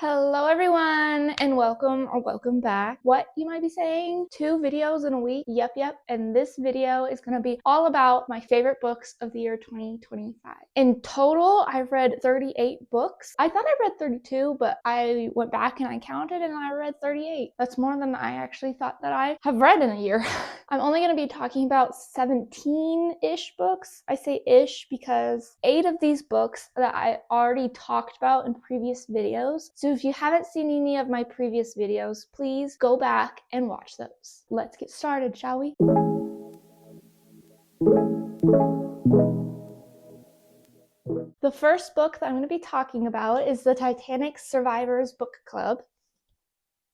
Hello everyone and welcome back. What you might be saying? 2 videos in a week? Yep. And this video is going to be all about my favorite books of the year 2025. In total, I've read 38 books. I thought I read 32, but I went back and I counted and I read 38. That's more than I actually thought that I have read in a year. I'm only going to be talking about 17-ish books. I say ish because 8 of these books that I already talked about in previous videos. So if you haven't seen any of my previous videos, please go back and watch those. Let's get started, shall we? The first book that I'm going to be talking about is the Titanic Survivors Book Club.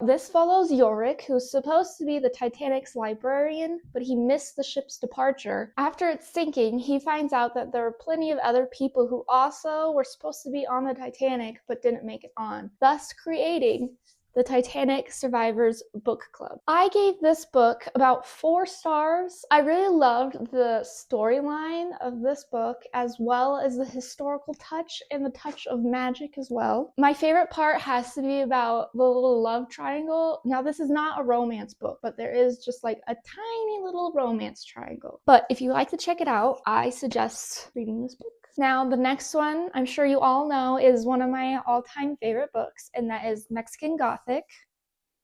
This follows Yorick, who's supposed to be the Titanic's librarian, but he missed the ship's departure. After it's sinking, he finds out that there are plenty of other people who also were supposed to be on the Titanic but didn't make it on, thus creating the Titanic Survivors Book Club. I gave this book about 4 stars. I really loved the storyline of this book as well as the historical touch and the touch of magic as well. My favorite part has to be about the little love triangle. Now this is not a romance book, but there is just like a tiny little romance triangle. But if you like to check it out, I suggest reading this book. Now, the next one, I'm sure you all know, is one of my all-time favorite books, and that is Mexican Gothic.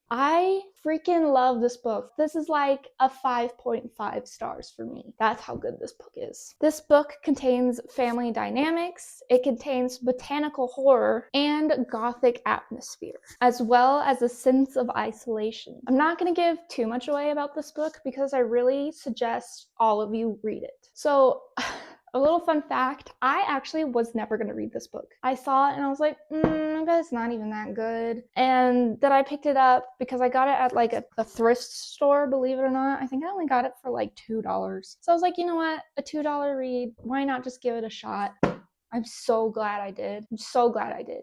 I freaking love this book. This is like a 5.5 stars for me. That's how good this book is. This book contains family dynamics, it contains botanical horror, and Gothic atmosphere, as well as a sense of isolation. I'm not going to give too much away about this book because I really suggest all of you read it. So, a little fun fact, I actually was never going to read this book. I saw it and I was like, I bet it's not even that good. And then I picked it up because I got it at like a thrift store, believe it or not. I think I only got it for like $2. So I was like, you know what? A $2 read, why not just give it a shot? I'm so glad I did.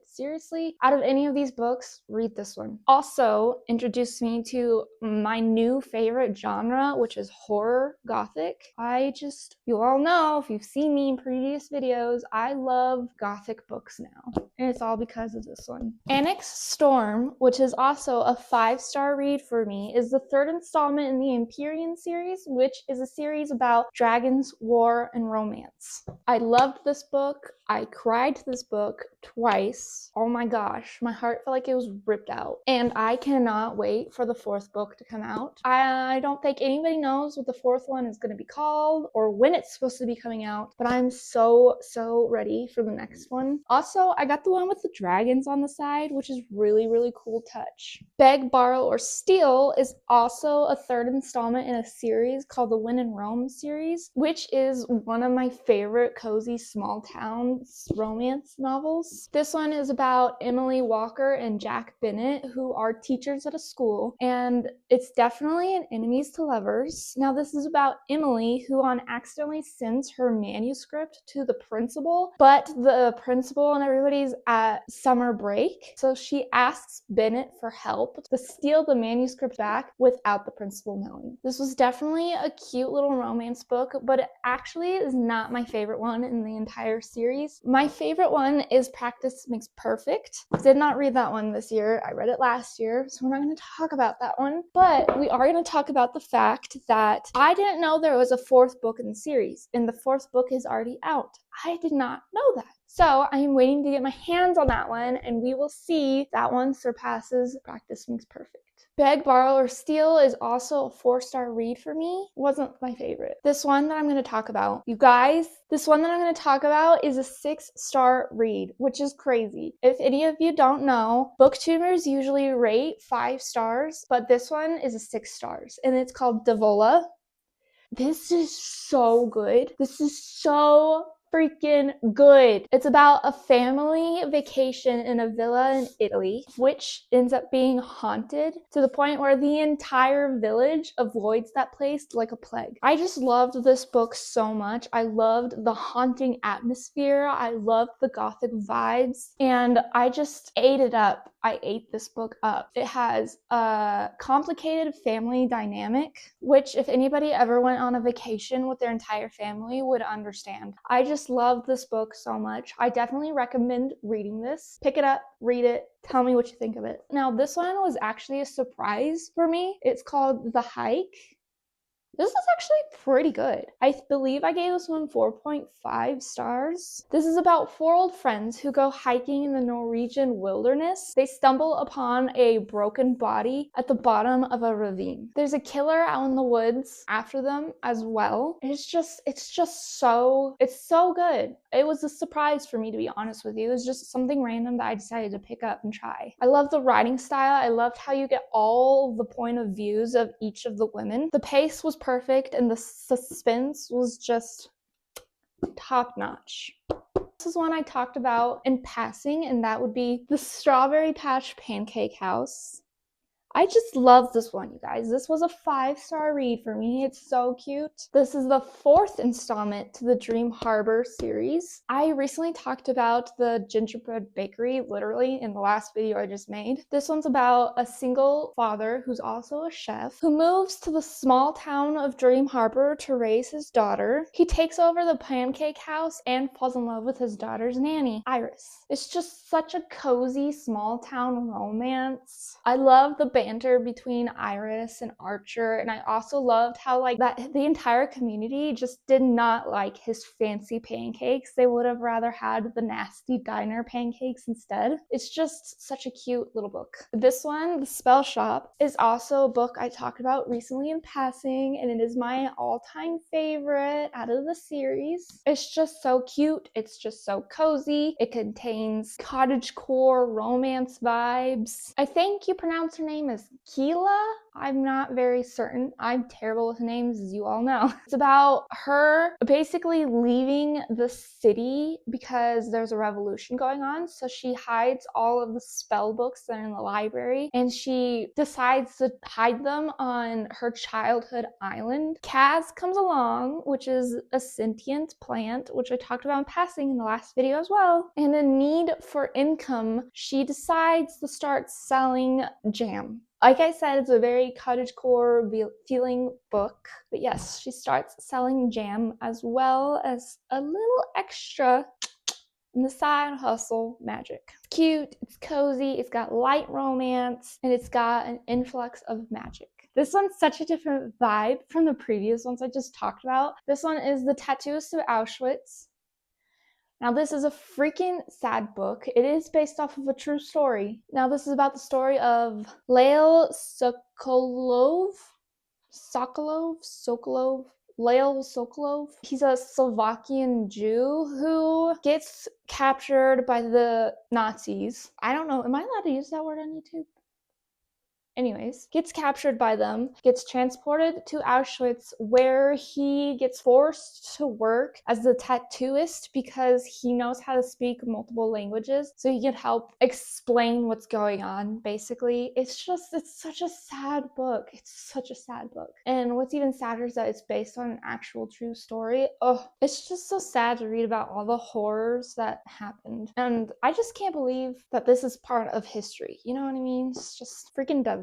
Seriously, out of any of these books, read this one. Also introduced me to my new favorite genre, which is horror Gothic. You all know, if you've seen me in previous videos, I love Gothic books now. And it's all because of this one. Onyx Storm, which is also a 5-star read for me, is the 3rd installment in the Empyrean series, which is a series about dragons, war, and romance. I loved this book. I cried to this book twice. Oh my gosh, my heart felt like it was ripped out. And I cannot wait for the 4th book to come out. I don't think anybody knows what the 4th one is going to be called or when it's supposed to be coming out, but I'm so ready for the next one. Also, I got the one with the dragons on the side, which is really cool touch. Beg, Borrow, or Steal is also a 3rd installment in a series called the When in Rome series, which is one of my favorite cozy small town romance novels. This one is about Emily Walker and Jack Bennett, who are teachers at a school, and it's definitely an enemies to lovers. Now this is about Emily, who accidentally sends her manuscript to the principal, but the principal and everybody's at summer break, so she asks Bennett for help to steal the manuscript back without the principal knowing. This was definitely a cute little romance book, but it actually is not my favorite one in the entire series. My favorite one is Practice Makes Perfect. Did not read that one this year. I read it last year, so we're not going to talk about that one. But we are going to talk about the fact that I didn't know there was a 4th book in the series, and the 4th book is already out. I did not know that. So I am waiting to get my hands on that one, and we will see if that one surpasses Practice Makes Perfect. Beg, Borrow, or Steal is also a 4-star read for me. Wasn't my favorite. This one that I'm going to talk about, you guys, this one that I'm going to talk about is a 6-star read, which is crazy. If any of you don't know, booktubers usually rate 5 stars, but this one is a 6 stars, and it's called Diavola. This is so good. This is so freaking good. It's about a family vacation in a villa in Italy, which ends up being haunted to the point where the entire village avoids that place like a plague. I just loved this book so much. I loved the haunting atmosphere. I loved the Gothic vibes, and I just ate it up. I ate this book up. It has a complicated family dynamic, which if anybody ever went on a vacation with their entire family would understand. I just love this book so much. I definitely recommend reading this. Pick it up, read it, tell me what you think of it. Now, this one was actually a surprise for me. It's called The Hike. This is actually pretty good. I believe I gave this one 4.5 stars. This is about 4 old friends who go hiking in the Norwegian wilderness. They stumble upon a broken body at the bottom of a ravine. There's a killer out in the woods after them as well. It's so good. It was a surprise for me, to be honest with you. It was just something random that I decided to pick up and try. I love the writing style. I loved how you get all the point of views of each of the women. The pace was perfect and the suspense was just top notch. This is one I talked about in passing, and that would be the Strawberry Patch Pancake House. I just love this one, you guys. This was a 5-star read for me. It's so cute. This is the 4th installment to the Dream Harbor series. I recently talked about the gingerbread bakery, literally, in the last video I just made. This one's about a single father who's also a chef who moves to the small town of Dream Harbor to raise his daughter. He takes over the pancake house and falls in love with his daughter's nanny, Iris. It's just such a cozy small town romance. I love the banter between Iris and Archer, and I also loved how the entire community just did not like his fancy pancakes. They would have rather had the nasty diner pancakes instead. It's just such a cute little book. This one, The Spellshop, is also a book I talked about recently in passing, and it is my all-time favorite out of the series. It's just so cute. It's just so cozy. It contains cottagecore romance vibes. I think you pronounce her name as Keela. I'm not very certain. I'm terrible with names, as you all know. It's about her basically leaving the city because there's a revolution going on. So she hides all of the spell books that are in the library, and she decides to hide them on her childhood island. Kaz comes along, which is a sentient plant, which I talked about in passing in the last video as well. And in need for income, she decides to start selling jam. Like I said, it's a very cottagecore feeling book. But yes, she starts selling jam as well as a little extra in the side hustle magic. It's cute, it's cozy, it's got light romance, and it's got an influx of magic. This one's such a different vibe from the previous ones I just talked about. This one is The Tattooist of Auschwitz. Now, this is a freaking sad book. It is based off of a true story. Now, this is about the story of Lael Sokolov. He's a Slovakian Jew who gets captured by the Nazis. I don't know, am I allowed to use that word on YouTube? Anyways, gets captured by them, gets transported to Auschwitz, where he gets forced to work as the tattooist because he knows how to speak multiple languages, so he can help explain what's going on, basically. It's such a sad book. It's such a sad book. And what's even sadder is that it's based on an actual true story. Oh, it's just so sad to read about all the horrors that happened. And I just can't believe that this is part of history. You know what I mean? It's just freaking devastating.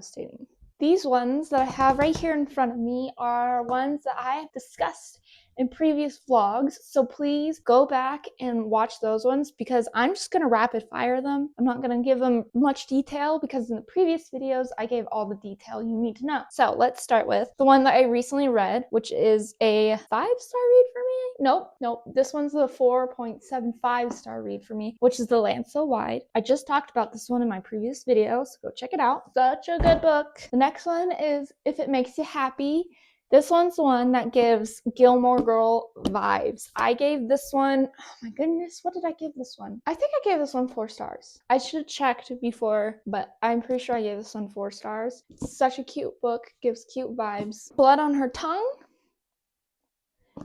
These ones that I have right here in front of me are ones that I have discussed in previous vlogs, so please go back and watch those ones because I'm just going to rapid fire them. I'm not going to give them much detail because in the previous videos I gave all the detail you need to know. So let's start with the one that I recently read, which is a 5-star read for me. Nope. This one's a 4.75-star read for me, which is The Land So Wide. I just talked about this one in my previous video, so go check it out. Such a good book. The next one is If It Makes You Happy. This one's the one that gives Gilmore Girl vibes. I gave this one, oh my goodness, what did I give this one? I think I gave this one 4 stars. I should have checked before, but I'm pretty sure I gave this one 4 stars. It's such a cute book, gives cute vibes. Blood on Her Tongue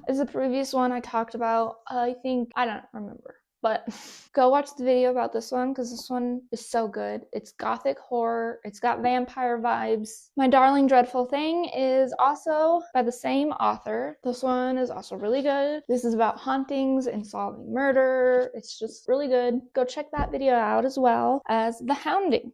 is the previous one I talked about. I don't remember. But go watch the video about this one because this one is so good. It's gothic horror. It's got vampire vibes. My Darling Dreadful Thing is also by the same author. This one is also really good. This is about hauntings and solving murder. It's just really good. Go check that video out as well as The Hounding.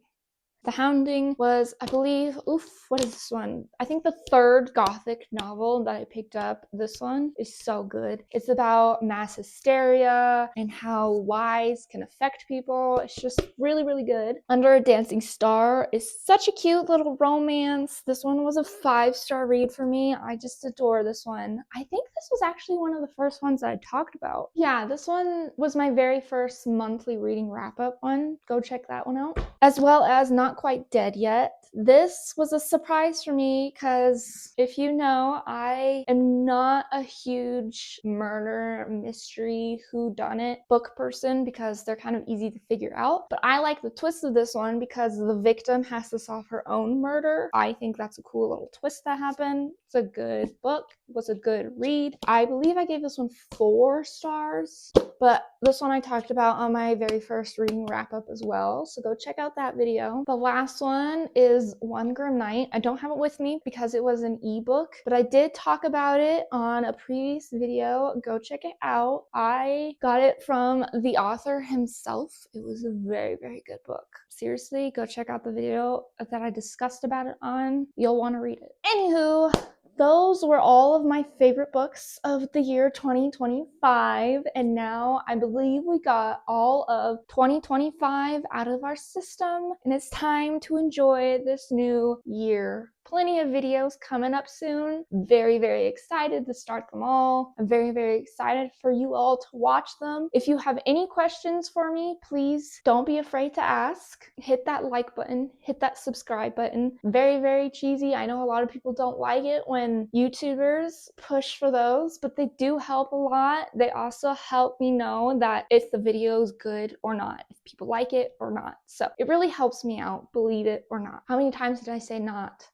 The Hounding was, I believe, what is this one? I think the third Gothic novel that I picked up. This one is so good. It's about mass hysteria and how lies can affect people. It's just really, really good. Under a Dancing Star is such a cute little romance. This one was a 5-star read for me. I just adore this one. I think this was actually one of the first ones that I talked about. Yeah, this one was my very first monthly reading wrap-up one. Go check that one out. As well as Not Quite Dead Yet. This was a surprise for me because if you know, I am not a huge murder mystery whodunit book person because they're kind of easy to figure out. But I like the twist of this one because the victim has to solve her own murder. I think that's a cool little twist that happened. It's a good book. It was a good read. I believe I gave this one 4 stars. But this one I talked about on my very first reading wrap-up as well, so go check out that video. The last one is One Grim Night. I don't have it with me because it was an ebook, but I did talk about it on a previous video. Go check it out. I got it from the author himself. It was a very, very good book. Seriously, go check out the video that I discussed about it on. You'll want to read it. Anywho, those were all of my favorite books of the year 2025, and now I believe we got all of 2025 out of our system, and it's time to enjoy this new year. Plenty of videos coming up soon. Very, very excited to start them all. I'm very, very excited for you all to watch them. If you have any questions for me, please don't be afraid to ask. Hit that like button, hit that subscribe button. Very, very cheesy. I know a lot of people don't like it when YouTubers push for those, but they do help a lot. They also help me know that if the video is good or not, if people like it or not. So it really helps me out, believe it or not. How many times did I say not?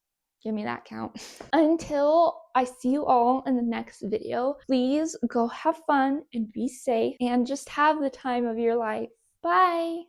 Give me that count. Until I see you all in the next video, please go have fun and be safe and just have the time of your life. Bye.